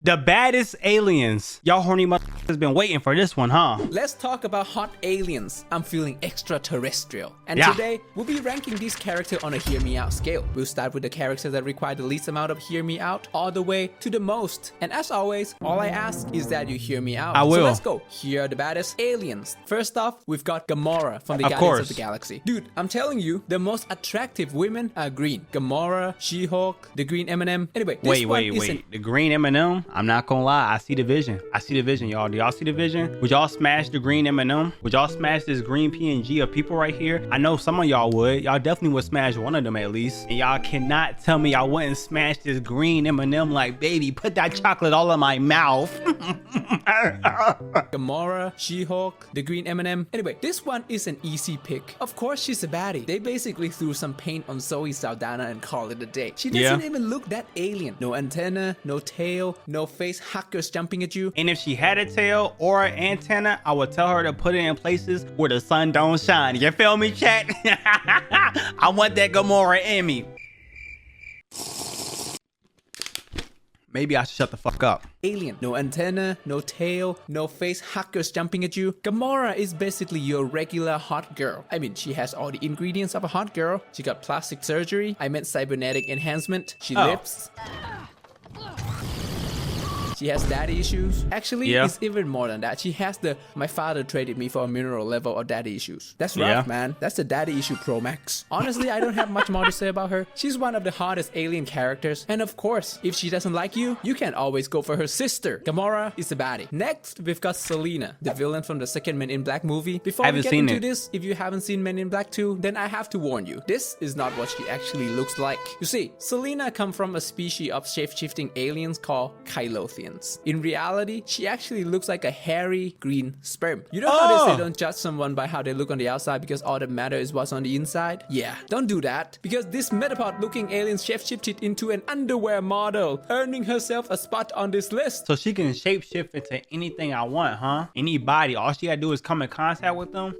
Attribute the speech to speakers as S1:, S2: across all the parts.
S1: The baddest aliens. Y'all horny motherfuckers been waiting for this one, huh?
S2: Let's talk about hot aliens. I'm feeling extraterrestrial. And
S1: Yeah.
S2: today, we'll be ranking these characters on a hear me out scale. We'll start with the characters that require the least amount of hear me out, all the way to the most. And as always, all I ask is that you hear me out.
S1: I will.
S2: So let's go. Here are the baddest aliens. First off, we've got Gamora from the
S1: Of
S2: Guardians
S1: course.
S2: of the Galaxy. Dude, I'm telling you, the most attractive women are green. Gamora, She-Hulk, the green M&M. Anyway, this
S1: Wait. The green M&M? I'm not gonna lie. I see the vision. Y'all. Do y'all see the vision? Would y'all smash the green M&M? Would y'all smash this green PNG of people right here? I know some of y'all would. Y'all definitely would smash one of them at least. And y'all cannot tell me y'all wouldn't smash this green M&M like, baby, put that chocolate all in my mouth.
S2: Gamora, She-Hulk, the green M&M. Anyway, this one is an easy pick. Of course, she's a baddie. They basically threw some paint on Zoe Saldana and called it a day. She doesn't even look that alien. No antenna, no tail, no face, hackers jumping at you.
S1: And if she had a tail or an antenna, I would tell her to put it in places where the sun don't shine. You feel me, chat? I want that Gamora in me. Maybe I should shut the fuck up.
S2: Alien. No antenna, no tail, no face, hackers jumping at you. Gamora is basically your regular hot girl. I mean, she has all the ingredients of a hot girl. She got plastic surgery. I meant cybernetic enhancement. She lives. She has daddy issues. Actually, it's even more than that. She has the my father traded me for a mineral level of daddy issues. That's rough, man. That's the daddy issue pro max. Honestly, I don't have much more to say about her. She's one of the hottest alien characters. And of course, if she doesn't like you, you can always go for her sister. Gamora is the baddie. Next, we've got Selena, the villain from the second Men in Black movie. Before we get into this, if you haven't seen Men in Black 2, then I have to warn you. This is not what she actually looks like. You see, Selena comes from a species of shape-shifting aliens called Kylothians. In reality, she actually looks like a hairy green sperm. You know how they say don't judge someone by how they look on the outside because all that matters is what's on the inside? Yeah, don't do that. Because this Metapod looking alien shape-shifted into an underwear model, earning herself a spot on this list.
S1: So she can shapeshift into anything I want, huh? Anybody. All she gotta do is come in contact with them.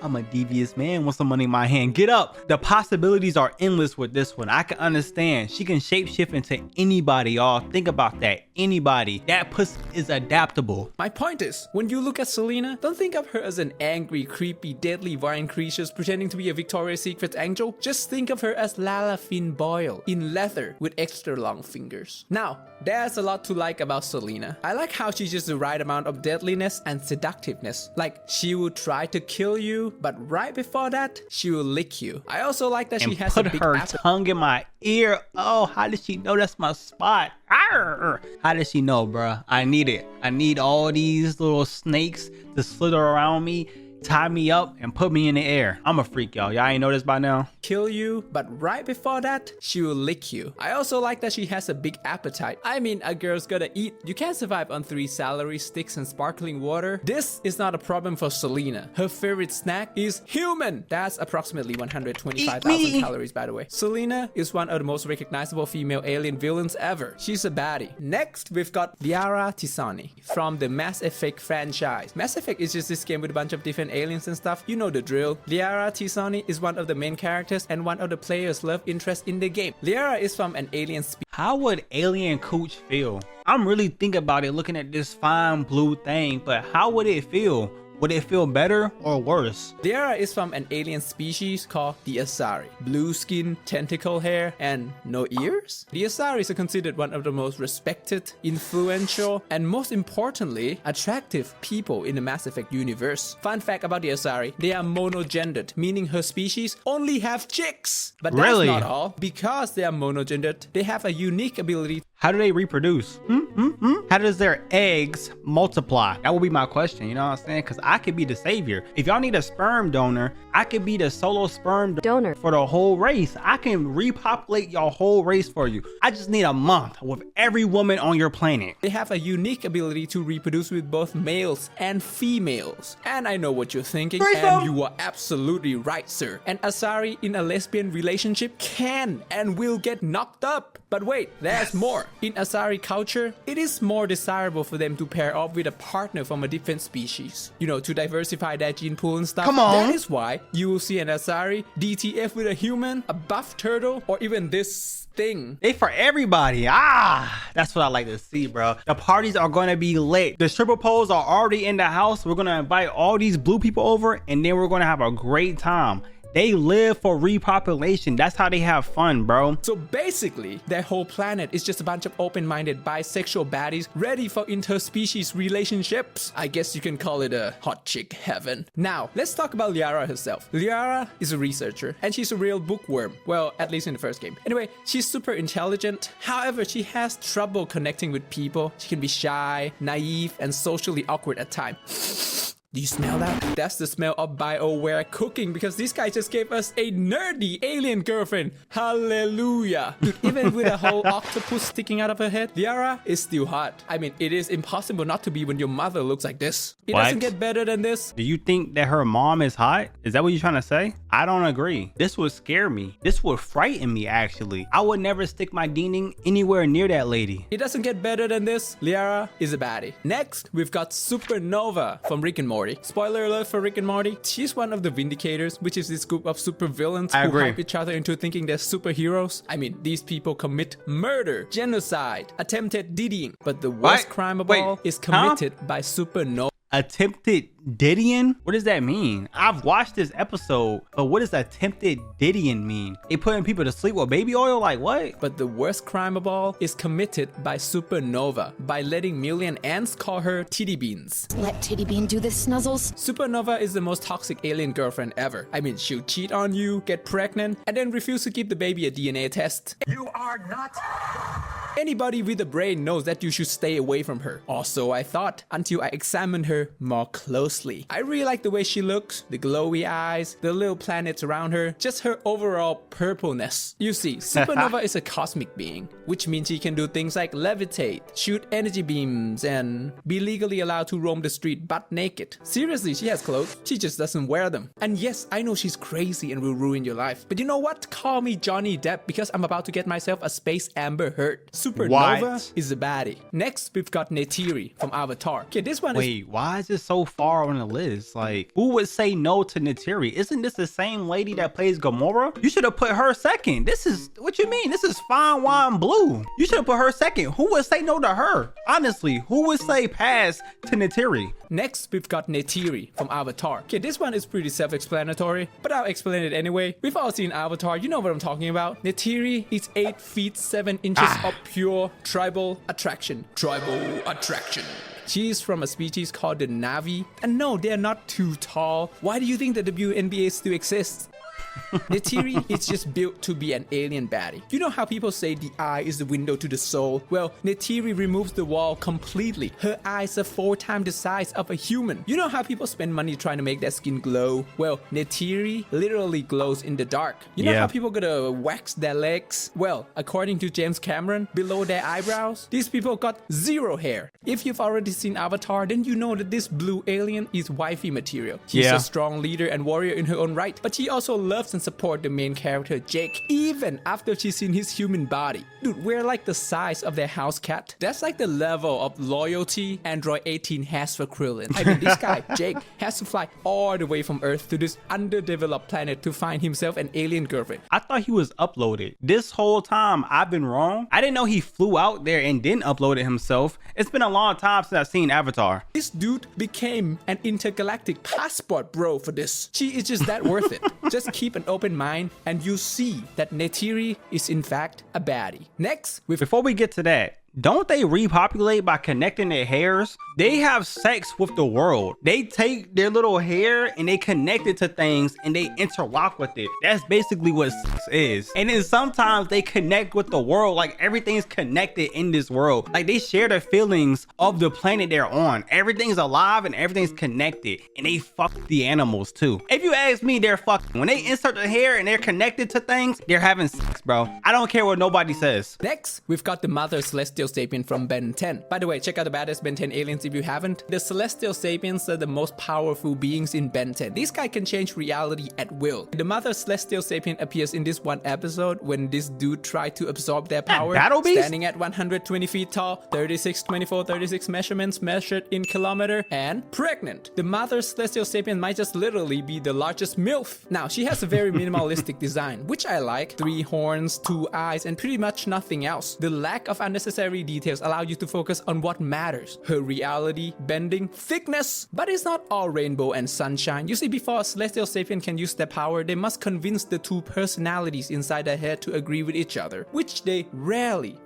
S1: I'm a devious man with some money in my hand. Get up. The possibilities are endless with this one. I can understand. She can shapeshift into anybody, y'all. Think about that. Anybody. That pussy is adaptable.
S2: My point is, when you look at Selena, don't think of her as an angry, creepy, deadly vine creature pretending to be a Victoria's Secret angel. Just think of her as Lala Finn Boyle in leather with extra long fingers. Now, there's a lot to like about Selena. I like how she's just the right amount of deadliness and seductiveness. Like, she will try to kill you, but right before that, she will lick you. I also like that she has a big
S1: her tongue in my ear. Oh, how did she know that's my spot? Arr! How did she know, bruh? I need it. I need all these little snakes to slither around me, tie me up, and put me in the air. I'm a freak, y'all. Y'all ain't know this by now?
S2: Kill you, but right before that, she will lick you. I also like that she has a big appetite. I mean, a girl's gotta eat. You can't survive on 3 celery sticks and sparkling water. This is not a problem for Selena. Her favorite snack is human. That's approximately 125,000 calories, by the way. Selena is one of the most recognizable female alien villains ever. She's a baddie. Next, we've got Liara Tisani from the Mass Effect franchise. Mass Effect is just this game with a bunch of different aliens and stuff. You know the drill. Liara Tisani is one of the main characters and one of the players' love interest in the game. Liara is from an alien species.
S1: How would alien cooch feel? I'm really thinking about it looking at this fine blue thing, but how would it feel? Would it feel better or worse?
S2: Liara is from an alien species called the Asari. Blue skin, tentacle hair, and no ears? The Asaris are considered one of the most respected, influential, and most importantly, attractive people in the Mass Effect universe. Fun fact about the Asari, they are monogendered, meaning her species only have chicks. But that's not all. Because they are monogendered, they have a unique ability.
S1: How do they reproduce? How does their eggs multiply? That would be my question, you know what I'm saying? Because I could be the savior. If y'all need a sperm donor, I could be the solo sperm donor for the whole race. I can repopulate your whole race for you. I just need a month with every woman on your planet.
S2: They have a unique ability to reproduce with both males and females. And I know what you're thinking, and you are absolutely right, sir. An Asari in a lesbian relationship can and will get knocked up. But wait, there's more. In Asari culture, it is more desirable for them to pair up with a partner from a different species. You know, to diversify their gene pool and stuff.
S1: Come on.
S2: That is why you will see an Asari DTF with a human, a buff turtle, or even this thing.
S1: They for everybody. That's what I like to see, bro. The parties are going to be lit. The stripper poles are already in the house. We're going to invite all these blue people over, and then we're going to have a great time. They live for repopulation. That's how they have fun, bro.
S2: So basically, their whole planet is just a bunch of open-minded bisexual baddies ready for interspecies relationships. I guess you can call it a hot chick heaven. Now, let's talk about Liara herself. Liara is a researcher, and she's a real bookworm. Well, at least in the first game. Anyway, she's super intelligent. However, she has trouble connecting with people. She can be shy, naive, and socially awkward at times. Do you smell that? That's the smell of BioWare cooking, because this guy just gave us a nerdy alien girlfriend. Hallelujah. Dude, even with a whole octopus sticking out of her head, Liara is still hot. I mean, it is impossible not to be when your mother looks like this. It doesn't get better than this.
S1: Do you think that her mom is hot? Is that what you're trying to say? I don't agree. This would scare me. This would frighten me, actually. I would never stick my ding anywhere near that lady.
S2: It doesn't get better than this. Liara is a baddie. Next, we've got Supernova from Rick and Morty. Spoiler alert for Rick and Morty. She's one of the Vindicators, which is this group of super villains who hype each other into thinking they're superheroes. I mean, these people commit murder, genocide, attempted DDing. But the worst crime of all is committed by Supernova.
S1: Attempted Didion? What does that mean? I've watched this episode, but what does attempted Didion mean? They putting people to sleep with baby oil? Like what?
S2: But the worst crime of all is committed by Supernova by letting million ants call her Titty Beans.
S3: Let Titty Bean do this, Snuzzles.
S2: Supernova is the most toxic alien girlfriend ever. I mean, she'll cheat on you, get pregnant, and then refuse to give the baby a DNA test.
S4: You are not...
S2: Anybody with a brain knows that you should stay away from her. Also, I thought, until I examined her more closely. I really like the way she looks, the glowy eyes, the little planets around her, just her overall purpleness. You see, Supernova is a cosmic being, which means she can do things like levitate, shoot energy beams, and be legally allowed to roam the street butt naked. Seriously, she has clothes, she just doesn't wear them. And yes, I know she's crazy and will ruin your life, but you know what? Call me Johnny Depp, because I'm about to get myself a space Amber Heard. Supernova is a baddie. Next, we've got Neytiri from Avatar. Okay, this one
S1: Wait, why is it so far on the list? Like, who would say no to Neytiri? Isn't this the same lady that plays Gamora? You should have put her second. This is, what you mean? This is fine wine blue. You should have put her second. Who would say no to her? Honestly, who would say pass to Neytiri?
S2: Next, we've got Neytiri from Avatar. Okay, this one is pretty self-explanatory, but I'll explain it anyway. We've all seen Avatar, you know what I'm talking about. Neytiri is 8 feet 7 inches of pure tribal attraction. She's from a species called the Navi, and no, they're not too tall. Why do you think the WNBA still exists? Neytiri is just built to be an alien baddie. You know how people say the eye is the window to the soul? Well, Neytiri removes the wall completely. Her eyes are 4 times the size of a human. You know how people spend money trying to make their skin glow? Well, Neytiri literally glows in the dark. You know how people gotta wax their legs? Well, according to James Cameron, below their eyebrows, these people got 0 hair. If you've already seen Avatar, then you know that this blue alien is wifey material. She's a strong leader and warrior in her own right, but she also loves and support the main character Jake, even after she's seen his human body. Dude, we're like the size of their house cat. That's like the level of loyalty Android 18 has for Krillin. I mean, this guy, Jake, has to fly all the way from Earth to this underdeveloped planet to find himself an alien girlfriend.
S1: I thought he was uploaded. This whole time, I've been wrong. I didn't know he flew out there and then uploaded himself. It's been a long time since I've seen Avatar.
S2: This dude became an intergalactic passport bro for this. She is just that worth it. Just keep an open mind and you see that Neytiri is in fact a baddie. Next,
S1: before we get to that, don't they repopulate by connecting their hairs? They have sex with the world. They take their little hair and they connect it to things and they interlock with it. That's basically what sex is. And then sometimes they connect with the world, like everything's connected in this world. Like they share the feelings of the planet they're on. Everything's alive and everything's connected. And they fuck the animals too. If you ask me, they're fucking. When they insert the hair and they're connected to things, they're having sex, bro. I don't care what nobody says.
S2: Next, we've got the Mother Celestial Celestial Sapien from Ben 10. By the way, check out the baddest Ben 10 aliens if you haven't. The Celestial Sapiens are the most powerful beings in Ben 10. These guys can change reality at will. The mother Celestial Sapien appears in this one episode when this dude tried to absorb their power, standing at 120 feet tall, 36, 24, 36 measurements measured in kilometer, and pregnant. The mother Celestial Sapien might just literally be the largest MILF. Now, she has a very minimalistic design, which I like. 3 horns, 2 eyes, and pretty much nothing else. The lack of unnecessary details allow you to focus on what matters. Her reality, bending, thickness. But it's not all rainbow and sunshine. You see, before a Celestial Sapien can use their power, they must convince the 2 personalities inside their head to agree with each other, which they rarely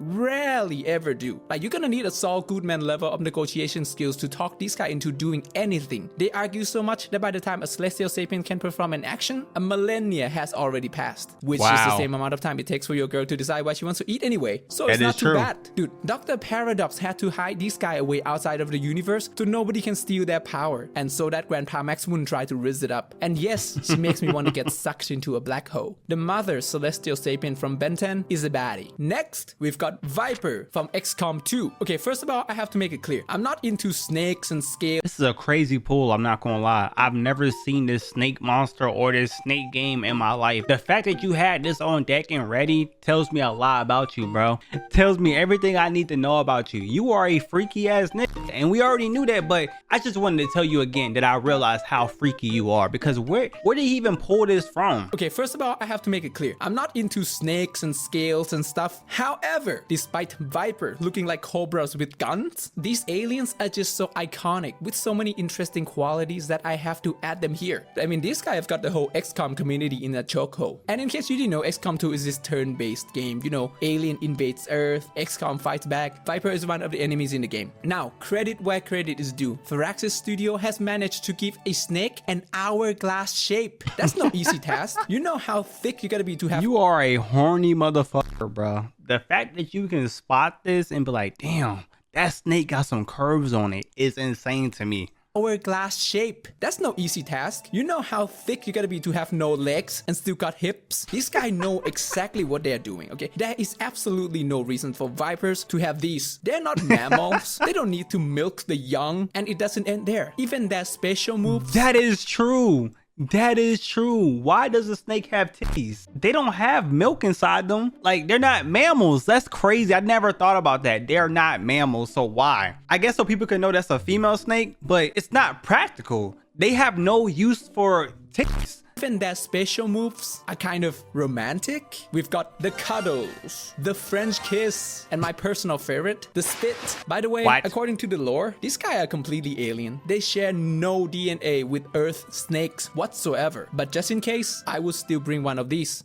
S2: ever do. Like, you're gonna need a Saul Goodman level of negotiation skills to talk this guy into doing anything. They argue so much that by the time a Celestial Sapien can perform an action, a millennia has already passed, which is the same amount of time it takes for your girl to decide what she wants to eat anyway. So it's not too bad. Dude, Dr. Paradox had to hide this guy away outside of the universe so nobody can steal their power, and so that Grandpa Max wouldn't try to rizz it up. And yes, she makes me want to get sucked into a black hole. The mother Celestial Sapien from Ben 10 is a baddie. Next, we've got Viper from XCOM 2. Okay, first of all, I have to make it clear, I'm not into snakes and scales.
S1: This is a crazy pull, I'm not gonna lie. I've never seen this snake monster or this snake game in my life. The fact that you had this on deck and ready tells me a lot about you, bro. It tells me everything I need to know about you. You are a freaky ass nigga, and we already knew that, but I just wanted to tell you again that I realized how freaky you are, because where did he even pull this from?
S2: Okay, first of all, I have to make it clear, I'm not into snakes and scales and stuff. However, despite Viper looking like cobras with guns, these aliens are just so iconic with so many interesting qualities that I have to add them here. I mean, this guy have got the whole XCOM community in a chokehold. And in case you didn't know, XCOM 2 is this turn-based game. You know, alien invades Earth, XCOM fights back, Viper is one of the enemies in the game. Now, credit where credit is due. Firaxis Studio has managed to give a snake an hourglass shape. That's no easy task. You know how thick you gotta be to have—
S1: You are a horny motherfucker, bro. The fact that you can spot this and be like, damn, that snake got some curves on it is insane to me.
S2: Hourglass shape. That's no easy task. You know how thick you gotta be to have no legs and still got hips? These guys know exactly what they're doing, okay? There is absolutely no reason for Vipers to have these. They're not mammals. They don't need to milk the young, and it doesn't end there. Even their special moves—
S1: That is true. That is true. Why does a snake have titties? They don't have milk inside them. Like, they're not mammals. That's crazy. I never thought about that. They're not mammals, so why? I guess so people can know that's a female snake, but it's not practical. They have no use for titties.
S2: Even their special moves are kind of romantic. We've got the cuddles, the French kiss, and my personal favorite, the spit. By the way, according to the lore, these guys are completely alien. They share no DNA with Earth snakes whatsoever. But just in case, I will still bring one of these.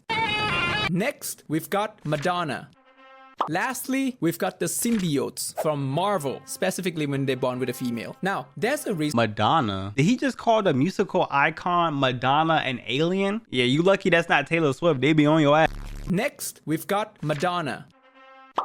S2: Next, we've got Madonna. Lastly, we've got the symbiotes from Marvel, specifically when they bond with a female. Now, there's a reason—
S1: Madonna? Did he just call the musical icon Madonna an alien? Yeah, you lucky that's not Taylor Swift. They be on your ass.
S2: Next, we've got Madonna.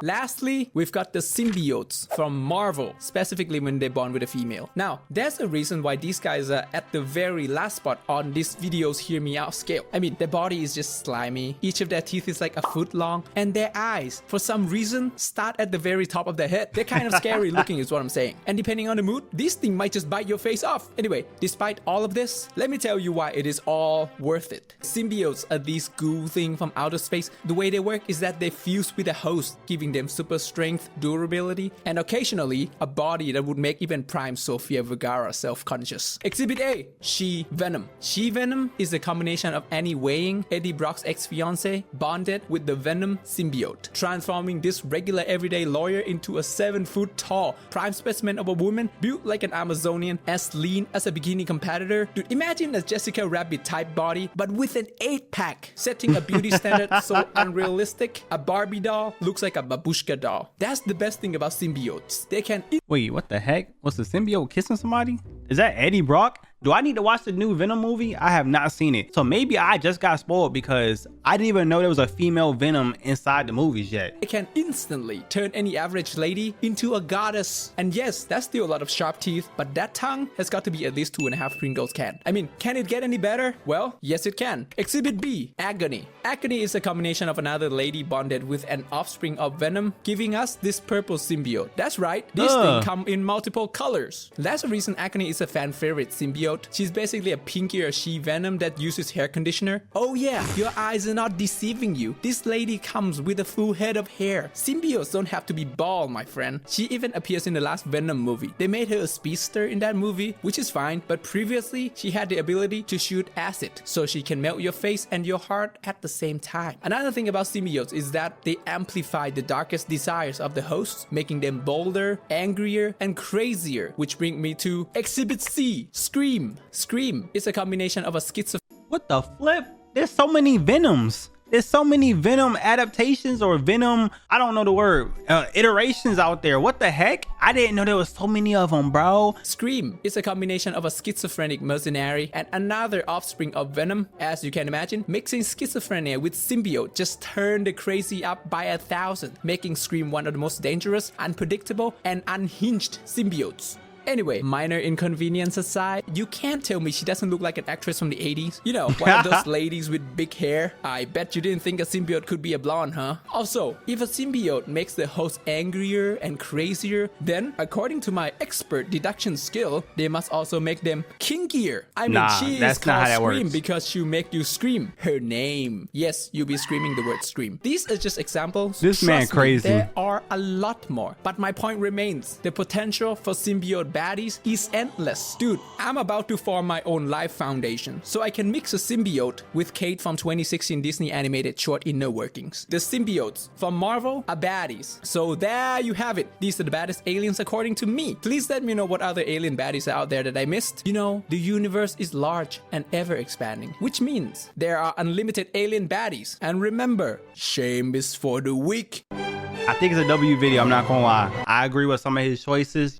S2: Lastly, we've got the symbiotes from Marvel, specifically when they bond with a female. Now, there's a reason why these guys are at the very last spot on this video's Hear Me Out scale. I mean, their body is just slimy, each of their teeth is like a foot long, and their eyes, for some reason, start at the very top of their head. They're kind of scary looking is what I'm saying. And depending on the mood, this thing might just bite your face off. Anyway, despite all of this, let me tell you why it is all worth it. Symbiotes are these goo thing from outer space. The way they work is that they fuse with a host, giving them super strength, durability, and occasionally a body that would make even Prime Sofia Vergara self-conscious. Exhibit A, She-Venom. She-Venom is a combination of Annie Weighing, Eddie Brock's ex-fiance, bonded with the Venom symbiote, transforming this regular everyday lawyer into a 7-foot tall prime specimen of a woman built like an Amazonian, as lean as a bikini competitor. Dude, imagine a Jessica Rabbit type body, but with an 8-pack, setting a beauty standard so unrealistic. A Barbie doll looks like a babushka doll. That's the best thing about symbiotes. They can—
S1: Wait, what the heck? Was the symbiote kissing somebody? Is that Eddie Brock? Do I need to watch the new Venom movie? I have not seen it. So maybe I just got spoiled because I didn't even know there was a female Venom inside the movies yet.
S2: It can instantly turn any average lady into a goddess. And yes, that's still a lot of sharp teeth, but that tongue has got to be at least 2.5 Pringles can. I mean, can it get any better? Well, yes it can. Exhibit B, Agony. Agony is a combination of another lady bonded with an offspring of Venom, giving us this purple symbiote. That's right, these things come in multiple colors. That's the reason Agony is a fan favorite symbiote. She's basically a pinkier she-Venom that uses hair conditioner. Oh yeah, your eyes are not deceiving you. This lady comes with a full head of hair. Symbiotes don't have to be bald, my friend. She even appears in the last Venom movie. They made her a speedster in that movie, which is fine, but previously she had the ability to shoot acid, so she can melt your face and your heart at the same time. Another thing about symbiotes is that they amplify the darkest desires of the hosts, making them bolder, angrier, and crazier, which brings me to Exhibit C, Scream. Scream is a combination of a schizophrenic.
S1: What the flip? There's so many Venoms. There's so many Venom adaptations or Venom, I don't know the word, iterations out there. What the heck? I didn't know there was so many of them, bro.
S2: Scream is a combination of a schizophrenic mercenary and another offspring of Venom. As you can imagine, mixing schizophrenia with symbiote just turned the crazy up by 1,000, making Scream one of the most dangerous, unpredictable, and unhinged symbiotes. Anyway, minor inconvenience aside, you can't tell me she doesn't look like an actress from the 80s. You know, one of those ladies with big hair. I bet you didn't think a symbiote could be a blonde, huh? Also, if a symbiote makes the host angrier and crazier, then, according to my expert deduction skill, they must also make them kinkier. I mean, she is called Scream because she'll make you scream her name. Yes, you'll be screaming the word scream. These are just examples.
S1: This man crazy.
S2: There are a lot more, but my point remains. The potential for symbiote baddies is endless. Dude, I'm about to form my own life foundation, so I can mix a symbiote with Kate from 2016 Disney animated short inner workings. The symbiotes from Marvel are baddies. So there you have it. These are the baddest aliens according to me. Please let me know what other alien baddies are out there that I missed. You know, the universe is large and ever expanding, which means there are unlimited alien baddies. And remember, shame is for the weak.
S1: I think it's a W video, I'm not gonna lie. I agree with some of his choices.